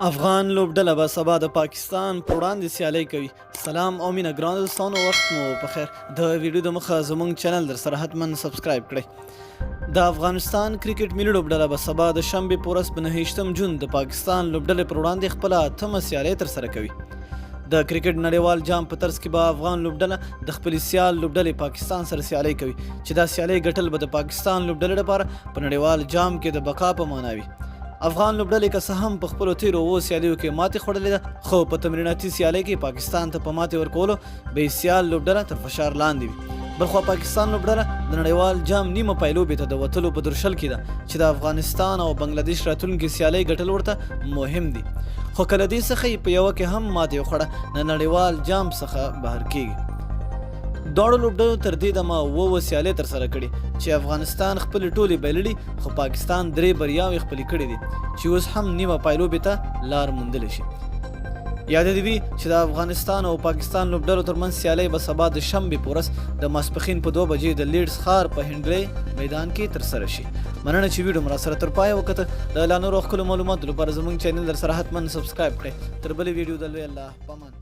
افغان لوبډله به سبا د پاکستان په وړاندې سیالي کوي. سلام او مینه ګرانو دوستانو، وخت مو په خیر. د ویډیو د مخه زمونږ چاینل در سره حتما سبسکرایب کړئ. د افغانستان کرکټ ملي لوبډله به سبا د شنبې په ورځ په 29 جون د پاکستان لوبډلې پر وړاندې خپله 8مه سیالي ترسره کوي. د کرکټ نړیوال جام په ترڅ کې به افغان لوبډله د خپلې سیال لوبډلې پاکستان سره سیالي کوي چې دا سیالي ګټل به د پاکستان لوبډلې لپاره په نړیوال جام کې د بقا په معنا وي. افغان لوبډلې که څه هم په خپلو تیرو 7 سیالیو کې ماتې خوړلې ده، خو په تمریناتي سیالۍ کې پاکستان ته په ماتې ورکولو به سیال لوبډله تر فشار لاندې وي. بلخوا پاکستان لوبډله د نړیوال جام نیمه پایلوبې ته د وتلو په درشل کې ده چې د افغانستان او بنګلادیش راتلونکي سیالۍ ګټل ورته مهم دي، خو کله دې څخه یې په یوه کې هم ماتې وخوړه د نړیوال جام څخه بهر کیږي. دواړو لوبډلو تر دې دمه 7 سیالۍ ترسره کړي چې افغانستان خپلې ټولې بایللي، خو پاکستان 3 بریاوې خپلې کړي دي چې اوس هم نیمه پایلوبې ته لار موندلی شي. یاد دې وي چې د افغانستان او پاکستان لوبډلو ترمنځ سیالۍ به سبا د شنبې په ورځ د ماسپښین په 2 بجې د لیډز ښار په هنډلې میدان کې ترسره شي. مننه چې ویډیو مو راسره تر پایه وکته. د لا نورو ښکلو معلوماتو لپاره زموږ چینل در سره حتما سبسکرایب کړئ. تر بلې ویډیو د لوی الله پامان.